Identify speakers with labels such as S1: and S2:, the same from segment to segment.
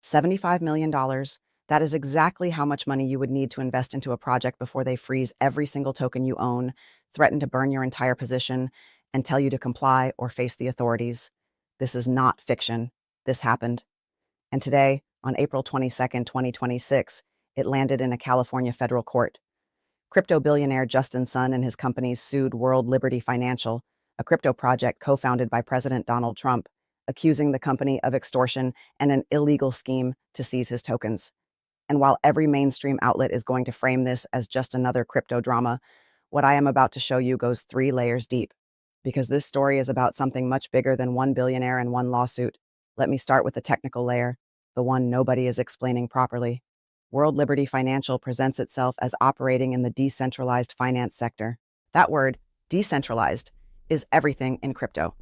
S1: $75 million. That is exactly how much money you would need to invest into a project before they freeze every single token you own, threaten to burn your entire position, and tell you to comply or face the authorities. This is not fiction. This happened. And today, on April 22nd, 2026, it landed in a California federal court. Crypto billionaire Justin Sun and his companies sued World Liberty Financial, a crypto project co-founded by President Donald Trump, accusing the company of extortion and an illegal scheme to seize his tokens. And while every mainstream outlet is going to frame this as just another crypto drama, what I am about to show you goes 3 layers deep. Because this story is about something much bigger than one billionaire and one lawsuit. Let me start with the technical layer, the one nobody is explaining properly. World Liberty Financial presents itself as operating in the decentralized finance sector. That word, decentralized, is everything in crypto.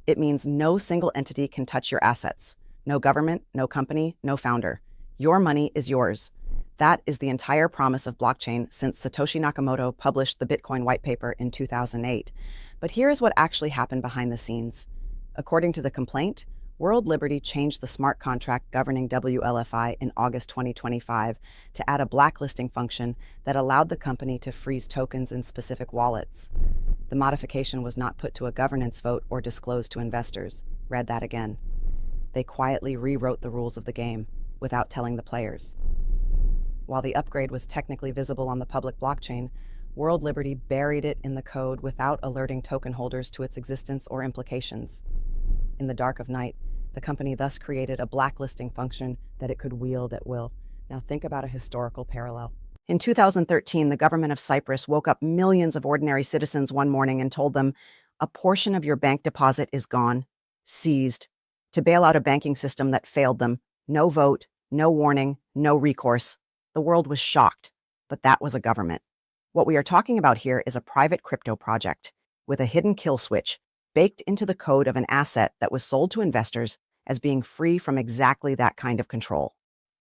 S1: It means no single entity can touch your assets. No government, no company, no founder. Your money is yours. That is the entire promise of blockchain since Satoshi Nakamoto published the Bitcoin white paper in 2008. But here's what actually happened behind the scenes. According to the complaint, World Liberty changed the smart contract governing WLFI in August 2025 to add a blacklisting function that allowed the company to freeze tokens in specific wallets. The modification was not put to a governance vote or disclosed to investors. Read that again. They quietly rewrote the rules of the game without telling the players. While the upgrade was technically visible on the public blockchain, World Liberty buried it in the code without alerting token holders to its existence or implications. In the dark of night, the company thus created a blacklisting function that it could wield at will. Now think about a historical parallel. In 2013, the government of Cyprus woke up millions of ordinary citizens one morning and told them, a portion of your bank deposit is gone, seized, to bail out a banking system that failed them. No vote, no warning, no recourse. The world was shocked, but that was a government. What we are talking about here is a private crypto project with a hidden kill switch baked into the code of an asset that was sold to investors as being free from exactly that kind of control.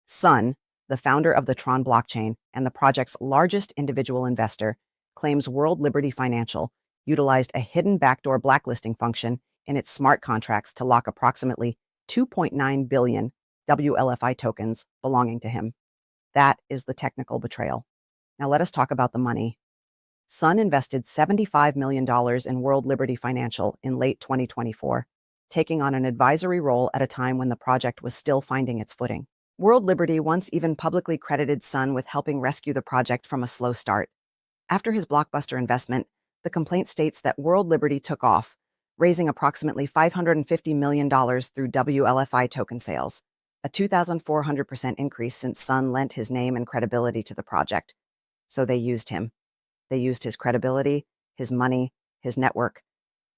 S1: Sun, the founder of the Tron blockchain and the project's largest individual investor, claims World Liberty Financial utilized a hidden backdoor blacklisting function in its smart contracts to lock approximately 2.9 billion WLFI tokens belonging to him. That is the technical betrayal. Now let us talk about the money. Sun invested $75 million in World Liberty Financial in late 2024, taking on an advisory role at a time when the project was still finding its footing. World Liberty once even publicly credited Sun with helping rescue the project from a slow start. After his blockbuster investment, the complaint states that World Liberty took off, raising approximately $550 million through WLFI token sales, a 2,400% increase since Sun lent his name and credibility to the project. So they used him. They used his credibility, his money, his network.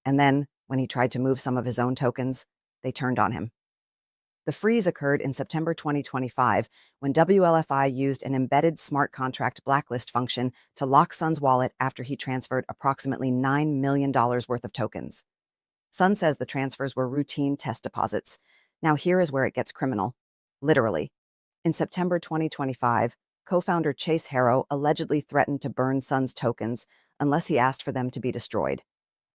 S1: And then, when he tried to move some of his own tokens, they turned on him. The freeze occurred in September 2025 when WLFI used an embedded smart contract blacklist function to lock Sun's wallet after he transferred approximately $9 million worth of tokens. Sun says the transfers were routine test deposits. Now here is where it gets criminal. Literally. In September 2025, co-founder Chase Harrow allegedly threatened to burn Sun's tokens unless he asked for them to be destroyed,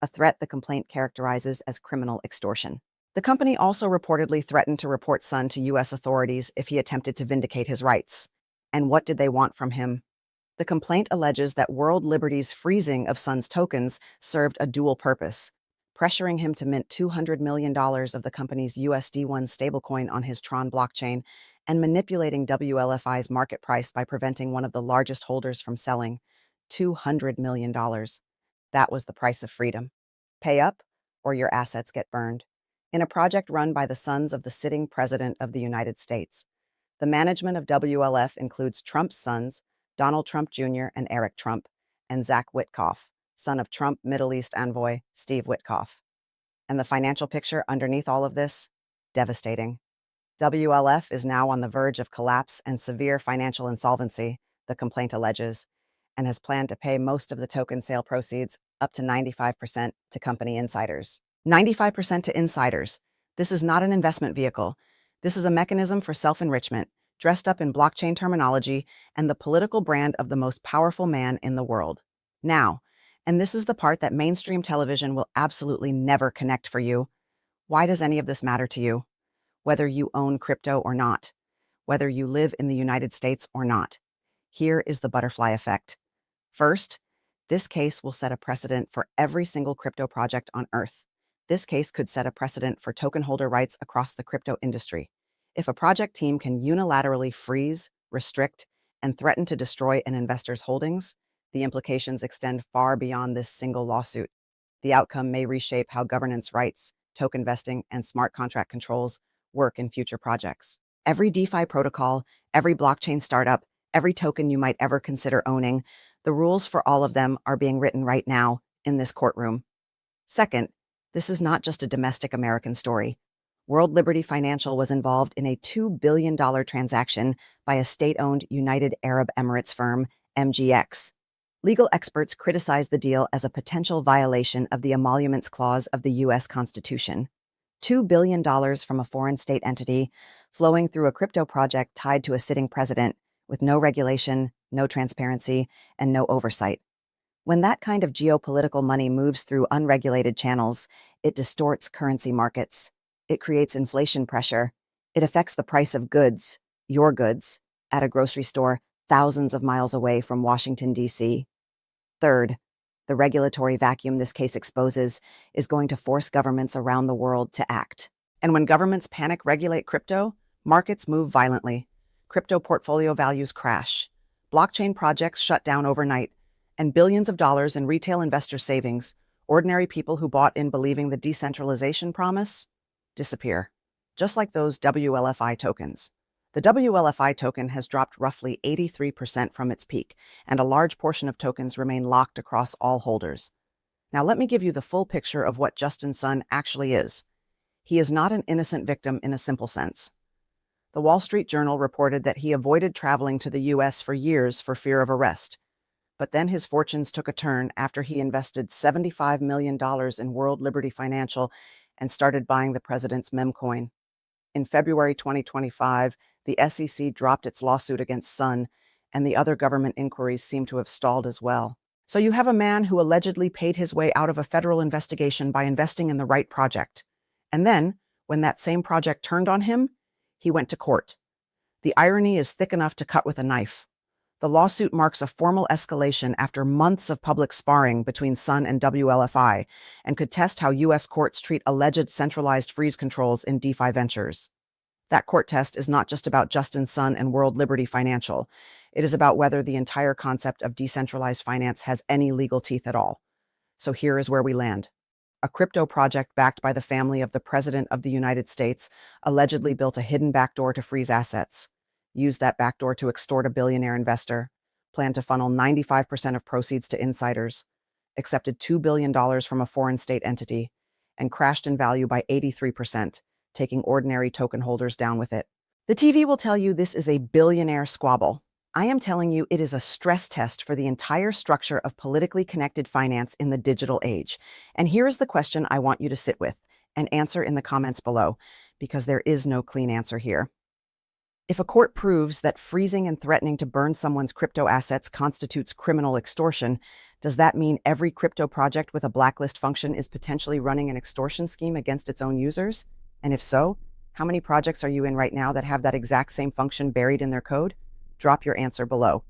S1: a threat the complaint characterizes as criminal extortion. The company also reportedly threatened to report Sun to U.S. authorities if he attempted to vindicate his rights. And what did they want from him? The complaint alleges that World Liberty's freezing of Sun's tokens served a dual purpose, pressuring him to mint $200 million of the company's USD1 stablecoin on his Tron blockchain, and manipulating WLFI's market price by preventing one of the largest holders from selling $200 million. That was the price of freedom. Pay up, or your assets get burned. In a project run by the sons of the sitting president of the United States. The management of WLF includes Trump's sons, Donald Trump Jr. and Eric Trump, and Zach Witkoff, son of Trump Middle East envoy Steve Witkoff. And the financial picture underneath all of this? Devastating. WLF is now on the verge of collapse and severe financial insolvency, the complaint alleges, and has planned to pay most of the token sale proceeds, up to 95%, to company insiders. 95% to insiders. This is not an investment vehicle. This is a mechanism for self-enrichment, dressed up in blockchain terminology and the political brand of the most powerful man in the world. Now, and this is the part that mainstream television will absolutely never connect for you. Why does any of this matter to you? Whether you own crypto or not? whether you live in the United States or not. Here is the butterfly effect. First, this case will set a precedent for every single crypto project on Earth. This case could set a precedent for token holder rights across the crypto industry. If a project team can unilaterally freeze, restrict, and threaten to destroy an investor's holdings, the implications extend far beyond this single lawsuit. The outcome may reshape how governance rights, token vesting, and smart contract controls work in future projects. Every DeFi protocol, every blockchain startup, every token you might ever consider owning, the rules for all of them are being written right now in this courtroom. Second, this is not just a domestic American story. World Liberty Financial was involved in a $2 billion transaction by a state-owned United Arab Emirates firm, MGX. Legal experts criticize the deal as a potential violation of the emoluments clause of the U.S. Constitution. $2 billion from a foreign state entity flowing through a crypto project tied to a sitting president with no regulation, no transparency, and no oversight. When that kind of geopolitical money moves through unregulated channels, it distorts currency markets. It creates inflation pressure. It affects the price of goods, your goods, at a grocery store thousands of miles away from Washington, D.C. Third, the regulatory vacuum this case exposes is going to force governments around the world to act. And when governments panic regulate crypto, markets move violently. Crypto portfolio values crash. Blockchain projects shut down overnight, and billions of dollars in retail investor savings, ordinary people who bought in believing the decentralization promise, disappear. Just like those WLFI tokens. The WLFI token has dropped roughly 83% from its peak, and a large portion of tokens remain locked across all holders. Now let me give you the full picture of what Justin Sun actually is. He is not an innocent victim in a simple sense. The Wall Street Journal reported that he avoided traveling to the U.S. for years for fear of arrest. But then his fortunes took a turn after he invested $75 million in World Liberty Financial and started buying the president's meme coin. In February 2025, the SEC dropped its lawsuit against Sun, and the other government inquiries seem to have stalled as well. So you have a man who allegedly paid his way out of a federal investigation by investing in the right project. And then, when that same project turned on him, he went to court. The irony is thick enough to cut with a knife. The lawsuit marks a formal escalation after months of public sparring between Sun and WLFI, and could test how U.S. courts treat alleged centralized freeze controls in DeFi ventures. That court test is not just about Justin Sun and World Liberty Financial. It is about whether the entire concept of decentralized finance has any legal teeth at all. So here is where we land. A crypto project backed by the family of the President of the United States allegedly built a hidden backdoor to freeze assets, used that backdoor to extort a billionaire investor, planned to funnel 95% of proceeds to insiders, accepted $2 billion from a foreign state entity, and crashed in value by 83%, taking ordinary token holders down with it. The TV will tell you this is a billionaire squabble. I am telling you it is a stress test for the entire structure of politically connected finance in the digital age. And here is the question I want you to sit with and answer in the comments below, because there is no clean answer here. If a court proves that freezing and threatening to burn someone's crypto assets constitutes criminal extortion, does that mean every crypto project with a blacklist function is potentially running an extortion scheme against its own users? And if so, how many projects are you in right now that have that exact same function buried in their code? Drop your answer below,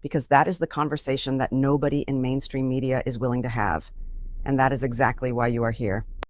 S1: because that is the conversation that nobody in mainstream media is willing to have. And that is exactly why you are here.